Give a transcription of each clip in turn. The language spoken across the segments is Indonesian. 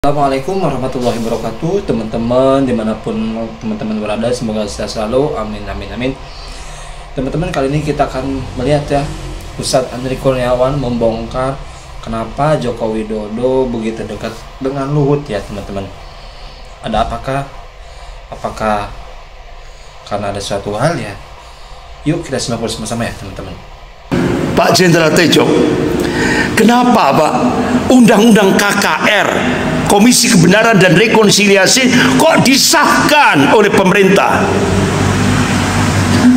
Assalamualaikum warahmatullahi wabarakatuh, teman-teman dimanapun teman-teman berada, semoga sehat selalu, amin amin amin. Teman-teman, kali ini kita akan melihat ya, Ustadz Andri Kurniawan membongkar kenapa Joko Widodo begitu dekat dengan Luhut ya teman-teman. Ada apakah karena ada suatu hal ya? Yuk kita simak bersama-sama ya teman-teman. Pak Jenderal Tejo, kenapa Pak Undang-Undang KKR, Komisi Kebenaran dan Rekonsiliasi, kok disahkan oleh pemerintah?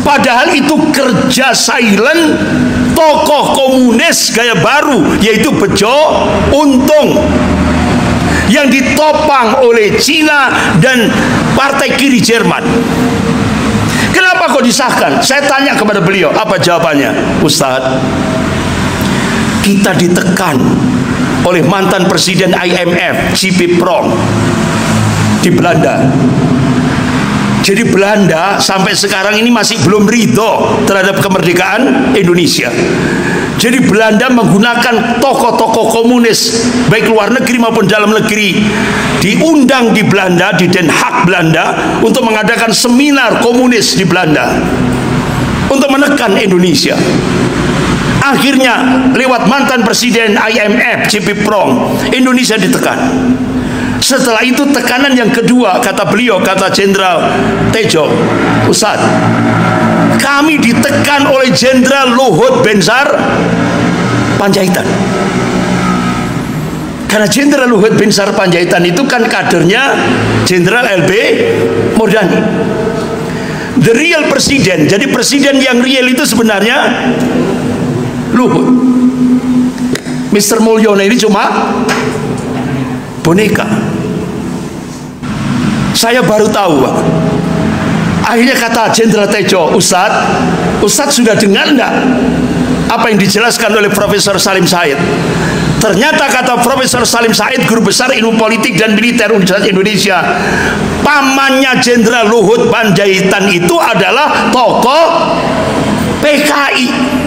Padahal itu kerja silent tokoh komunis gaya baru, yaitu Bejo Untung, yang ditopang oleh Cina dan partai kiri Jerman. Kenapa kok disahkan? Saya tanya kepada beliau, apa jawabannya? Ustadz, kita ditekan oleh mantan presiden IMF, J.P. Prong di Belanda. Jadi Belanda sampai sekarang ini masih belum ridho terhadap kemerdekaan Indonesia. Jadi Belanda menggunakan tokoh-tokoh komunis baik luar negeri maupun dalam negeri, diundang di Belanda, di Den Haag Belanda, untuk mengadakan seminar komunis di Belanda untuk menekan Indonesia. Akhirnya lewat mantan presiden IMF J.P. Prong, Indonesia ditekan. Setelah itu tekanan yang kedua, kata beliau, kata Jenderal Tejo, Ustadz, kami ditekan oleh Jenderal Luhut Binsar Panjaitan. Karena Jenderal Luhut Binsar Panjaitan itu kan kadernya Jenderal LB Murdani. The real presiden, jadi presiden yang real itu sebenarnya Luhut. Mr. Mulyono ini cuma boneka. Saya baru tahu Pak. Akhirnya kata Jenderal Tejo, Ustadz sudah dengar enggak apa yang dijelaskan oleh Profesor Salim Said? Ternyata kata Profesor Salim Said, guru besar ilmu politik dan militer Universitas Indonesia, pamannya Jenderal Luhut Panjaitan itu adalah tokoh PKI.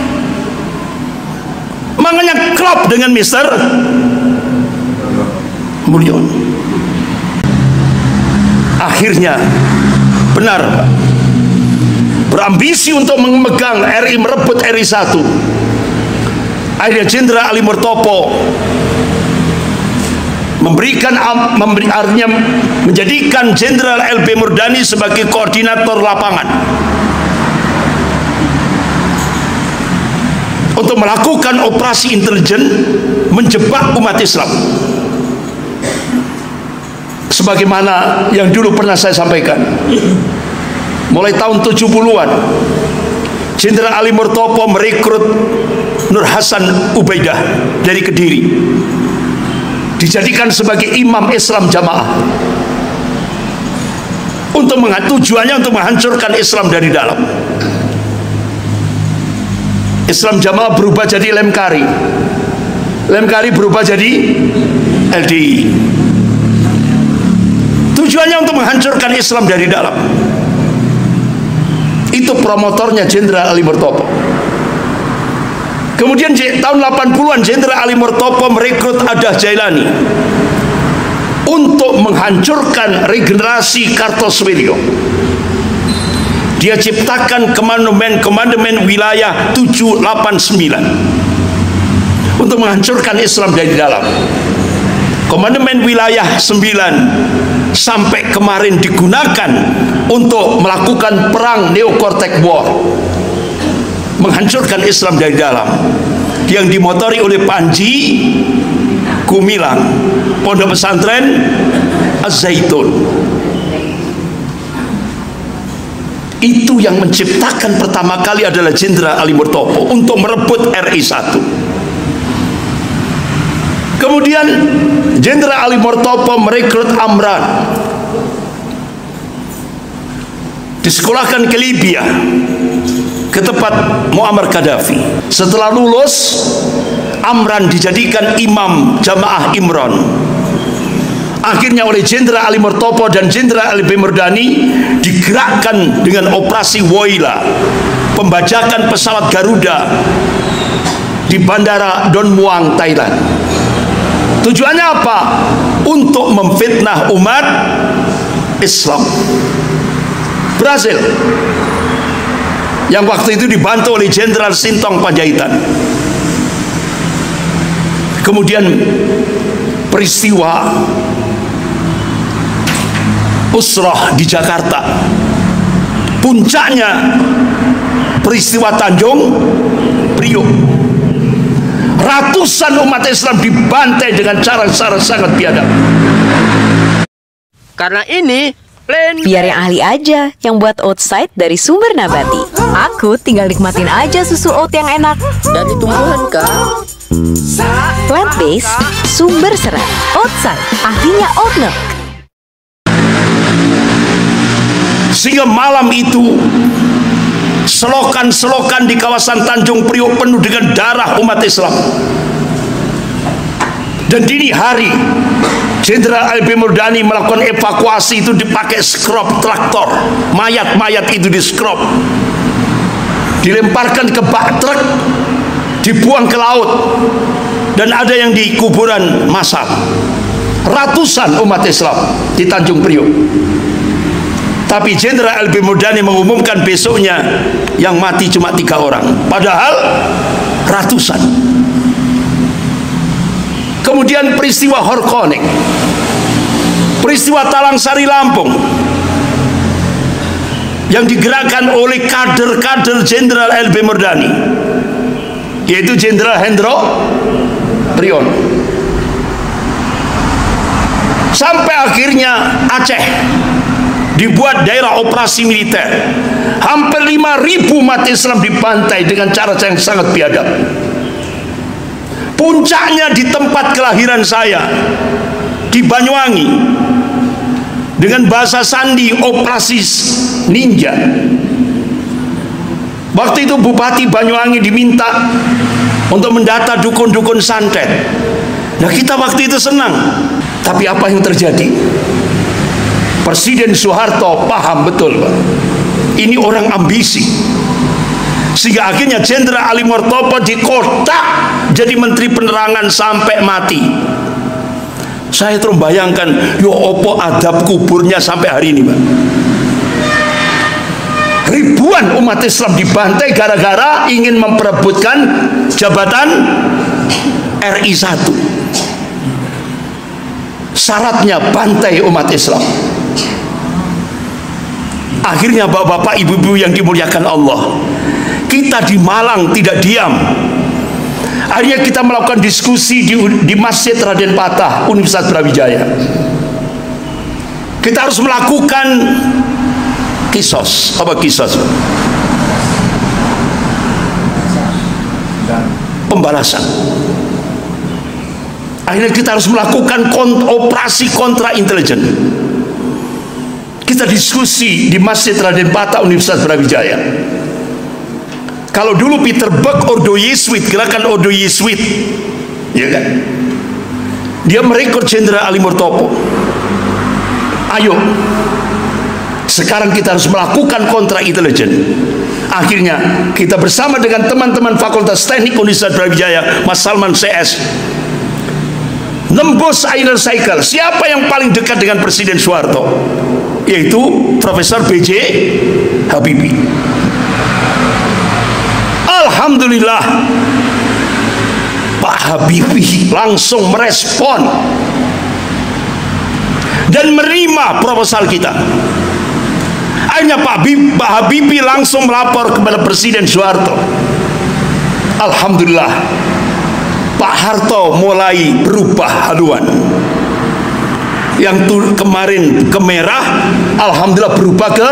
Makanya klop dengan Mr. Mulyono. Akhirnya benar Pak, berambisi untuk memegang RI, merebut RI 1. Akhirnya Jenderal Ali Murtopo artinya menjadikan Jenderal LB Murdani sebagai koordinator lapangan untuk melakukan operasi intelijen menjebak umat Islam. Sebagaimana yang dulu pernah saya sampaikan, mulai tahun 70-an Jenderal Ali Murtopo merekrut Nur Hasan Ubaidah dari Kediri, dijadikan sebagai imam Islam jamaah, tujuannya untuk menghancurkan Islam dari dalam. Islam jamaah berubah jadi Lemkari, Lemkari berubah jadi LDI. Tujuannya untuk menghancurkan Islam dari dalam. Itu promotornya Jenderal Ali Murtopo. Kemudian tahun 80-an Jenderal Ali Murtopo merekrut Adah Jailani untuk menghancurkan regenerasi Kartosuwiryo. Dia ciptakan komandemen wilayah 789 untuk menghancurkan Islam dari dalam. Komandemen wilayah 9 sampai kemarin digunakan untuk melakukan perang Neo-Cortex War, menghancurkan Islam dari dalam, yang dimotori oleh Panji Gumilang, Pondok Pesantren Az-Zaitun. Itu yang menciptakan pertama kali adalah Jenderal Ali Murtopo untuk merebut RI 1. Kemudian Jenderal Ali Murtopo merekrut Amran, disekolahkan ke Libya, ke tempat Muammar Gaddafi. Setelah lulus, Amran dijadikan imam jamaah Imron. Akhirnya oleh Jenderal Ali Murtopo dan Jenderal LB Murdani digerakkan dengan operasi Woyla, pembajakan pesawat Garuda di Bandara Don Muang, Thailand. Tujuannya apa? untuk memfitnah umat Islam. Berhasil. Yang waktu itu dibantu oleh Jenderal Sintong Panjaitan. Kemudian peristiwa Usrah di Jakarta, puncaknya peristiwa Tanjung Priok. Ratusan umat Islam dibantai dengan cara-cara sangat biadab. Karena ini biar yang ahli aja yang buat oat side dari sumber nabati. Aku tinggal nikmatin aja susu oat yang enak. dari tumbuhan kan. Plant based, sumber serat. Oat side, ahlinya oat milk. Sehingga malam itu selokan-selokan di kawasan Tanjung Priok penuh dengan darah umat Islam. Dan dini hari Jenderal LB Murdani melakukan evakuasi itu dipakai skrop traktor. Mayat-mayat itu di skrop, dilemparkan ke bak truk, dibuang ke laut, dan ada yang di kuburan massal. Ratusan umat Islam di Tanjung Priok. Tapi Jenderal LB Murdani mengumumkan besoknya yang mati cuma 3 orang, padahal ratusan. Kemudian peristiwa Horkonek, peristiwa Talang Sari Lampung, yang digerakkan oleh kader-kader Jenderal LB Murdani, yaitu Jenderal Hendro Priyono. Sampai akhirnya Aceh dibuat daerah operasi militer. Hampir 5.000 umat Islam dibantai dengan cara yang sangat biadab. Puncaknya di tempat kelahiran saya, di Banyuwangi, dengan bahasa sandi operasi ninja. Waktu itu Bupati Banyuwangi diminta untuk mendata dukun-dukun santet. Nah, kita waktu itu senang. Tapi apa yang terjadi? Presiden Soeharto paham betul, Pak, ini orang ambisi. Sehingga akhirnya Jenderal Ali Mortopo dikotak jadi Menteri Penerangan sampai mati. Saya terus bayangkan, yo opo adab kuburnya sampai hari ini, Pak. Ribuan umat Islam dibantai gara-gara ingin memperebutkan jabatan RI 1. Syaratnya bantai umat Islam. Akhirnya bapak-bapak, ibu-ibu yang dimuliakan Allah, kita di Malang tidak diam. Akhirnya kita melakukan diskusi di Masjid Raden Patah, Universitas Brawijaya. Kita harus melakukan kisos. Apa kisos? Pembalasan. Akhirnya kita harus melakukan operasi kontra intelijen. Kita diskusi di Masjid Raden Patah, Universitas Brawijaya. Kalau dulu Peter Buck Ordo Yesuit, gerakan Ordo Yesuit, ya kan, dia merekrut Jenderal Ali Mortopo. Ayo, sekarang kita harus melakukan kontra intelijen. Akhirnya kita bersama dengan teman-teman Fakultas Teknik Universitas Brawijaya, Mas Salman CS, nembus inner cycle. Siapa yang paling dekat dengan Presiden Soeharto? Yaitu Profesor B.J. Habibie. Alhamdulillah, Pak Habibie langsung merespon dan menerima proposal kita. Akhirnya Pak Habibie langsung melapor kepada Presiden Soeharto. Alhamdulillah, Pak Harto mulai berubah haluan. Yang kemarin ke merah, alhamdulillah berubah ke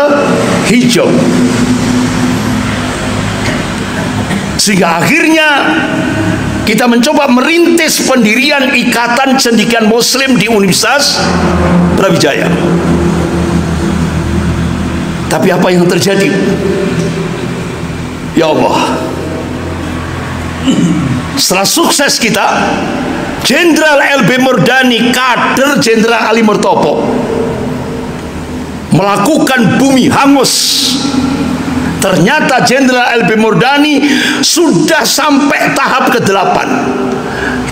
hijau. Sehingga akhirnya kita mencoba merintis pendirian Ikatan Cendekiawan Muslim di Universitas Brawijaya. Tapi apa yang terjadi? Ya Allah, setelah sukses kita, Jenderal LB Murdani, kader Jenderal Ali Mortopo, melakukan bumi hangus. Ternyata Jenderal LB Murdani sudah sampai tahap ke-8.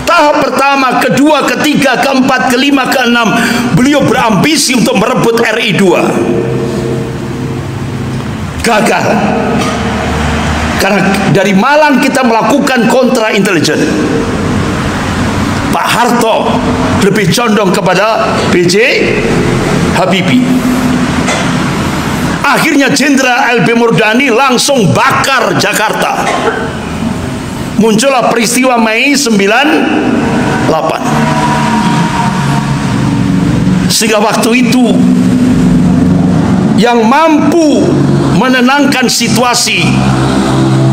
Tahap pertama, kedua, ketiga, keempat, kelima, keenam, beliau berambisi untuk merebut RI 2. Gagal. Karena dari Malang kita melakukan kontra intelijen. Pak Harto lebih condong kepada B.J. Habibie. Akhirnya Jenderal LB Murdani langsung bakar Jakarta. Muncullah peristiwa Mei 98. Sehingga waktu itu yang mampu menenangkan situasi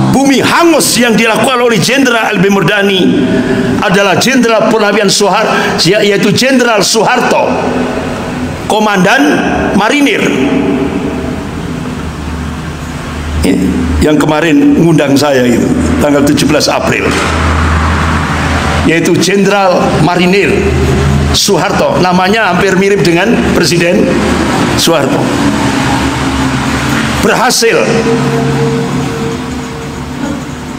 bumi hangus yang dilakukan oleh Jenderal LB Murdani adalah Jenderal Purnawian Soeharto, yaitu Jenderal Soeharto, Komandan Marinir, yang kemarin ngundang saya itu tanggal 17 April, yaitu Jenderal Marinir Soeharto. Namanya hampir mirip dengan Presiden Soeharto. Berhasil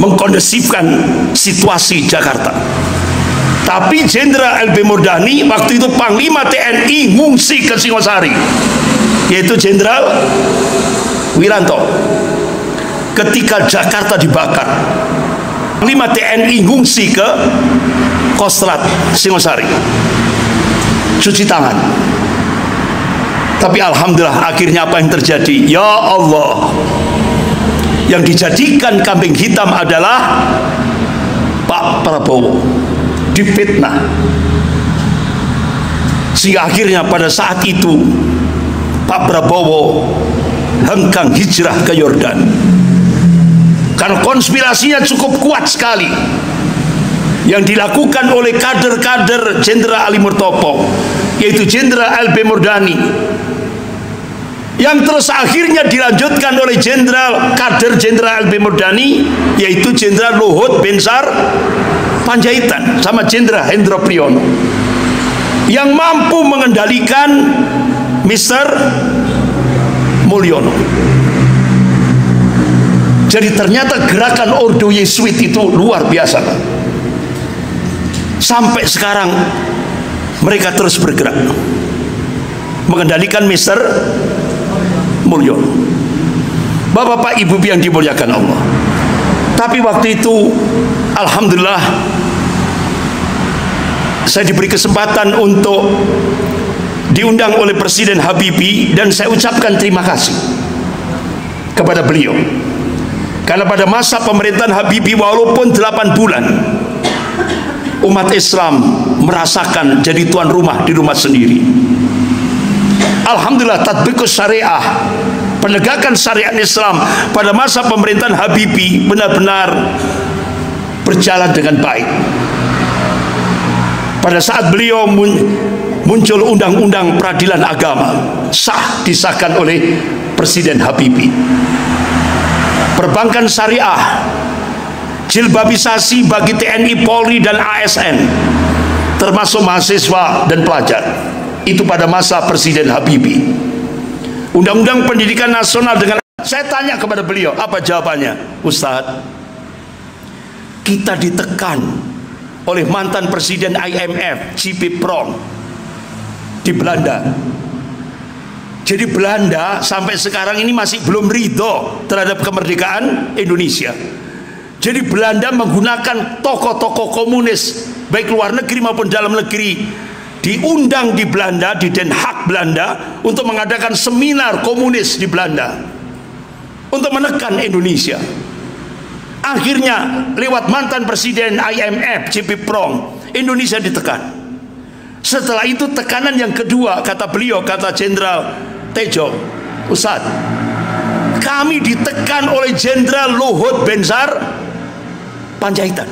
mengkondensifkan situasi Jakarta. Tapi Jenderal LB Murdani waktu itu Panglima TNI ngungsi ke Singosari, yaitu Jenderal Wiranto. Ketika Jakarta dibakar, Panglima TNI ngungsi ke Kostrad Singosari, cuci tangan. Tapi alhamdulillah akhirnya apa yang terjadi? Ya Allah, yang dijadikan kambing hitam adalah Pak Prabowo, difitnah. Sehingga akhirnya pada saat itu Pak Prabowo hengkang hijrah ke Yordan. Karena konspirasinya cukup kuat sekali yang dilakukan oleh kader-kader Jenderal Ali Murtopo, yaitu Jenderal LB Murdani, yang terus akhirnya dilanjutkan oleh kader Jenderal LB Murdani, yaitu Jenderal Luhut Binsar Panjaitan sama Jenderal Hendro Priyono, yang mampu mengendalikan Mr. Mulyono. Jadi ternyata gerakan Ordo Yesuit itu luar biasa. Sampai sekarang mereka terus bergerak mengendalikan Mr. Mulyono. Bapak-bapak, ibu yang dimuliakan Allah. Tapi waktu itu alhamdulillah saya diberi kesempatan untuk diundang oleh Presiden Habibie, dan saya ucapkan terima kasih kepada beliau. Karena pada masa pemerintahan Habibie, walaupun 8 bulan, umat Islam merasakan jadi tuan rumah di rumah sendiri. Alhamdulillah, tatbiqus syariah, penegakan syariat Islam pada masa pemerintahan Habibie benar-benar berjalan dengan baik. Pada saat beliau muncul undang-undang peradilan agama, sah disahkan oleh Presiden Habibie. Perbankan syariah, jilbabisasi bagi TNI, Polri, dan ASN, termasuk mahasiswa dan pelajar. Itu pada masa Presiden Habibie. Undang-undang pendidikan nasional dengan, saya tanya kepada beliau, apa jawabannya? Ustadz, kita ditekan oleh mantan Presiden IMF, J.P. Prong, di Belanda. Jadi Belanda sampai sekarang ini masih belum ridho terhadap kemerdekaan Indonesia. Jadi Belanda menggunakan tokoh-tokoh komunis baik luar negeri maupun dalam negeri, diundang di Belanda, di Den Haag Belanda, untuk mengadakan seminar komunis di Belanda untuk menekan Indonesia. Akhirnya lewat mantan Presiden IMF J.P. Prong, Indonesia ditekan. Setelah itu tekanan yang kedua, kata beliau, kata Jenderal Tejo, Ustadz, kami ditekan oleh Jenderal Luhut Binsar Panjaitan.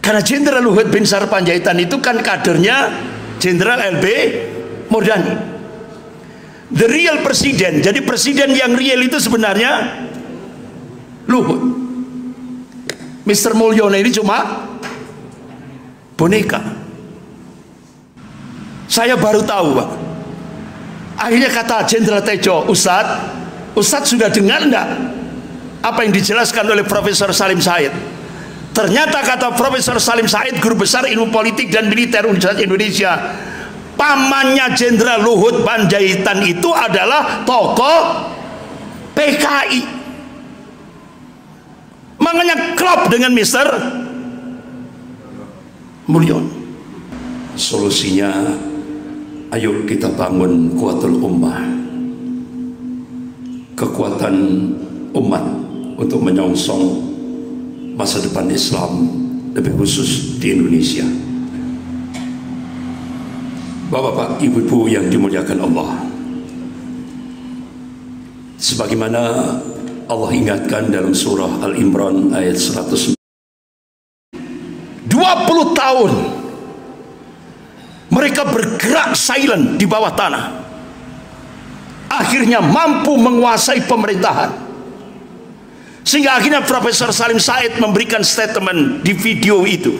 Karena Jenderal Luhut Binsar Panjaitan itu kan kadernya Jenderal LB Murdani, the real presiden. Jadi presiden yang real itu sebenarnya Luhut. Mr. Mulyono ini cuma boneka. Saya baru tahu, Pak. Akhirnya kata Jenderal Tejo, Ustadz sudah dengar enggak apa yang dijelaskan oleh Profesor Salim Said? Ternyata kata Profesor Salim Said, guru besar ilmu politik dan militer Universitas Indonesia, pamannya Jenderal Luhut Panjaitan itu adalah tokoh PKI. Makanya klop dengan Mr. Mulyono. Solusinya, ayo kita bangun Quwwatul Ummah, kekuatan umat untuk menyongsong masa depan Islam, lebih khusus di Indonesia. Bapak-bapak, ibu-ibu yang dimuliakan Allah, sebagaimana Allah ingatkan dalam surah Al-Imran ayat 100, 20 tahun mereka bergerak silent di bawah tanah, akhirnya mampu menguasai pemerintahan. Sehingga akhirnya Profesor Salim Said memberikan statement di video itu.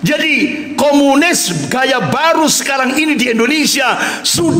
Jadi komunis gaya baru sekarang ini di Indonesia sudah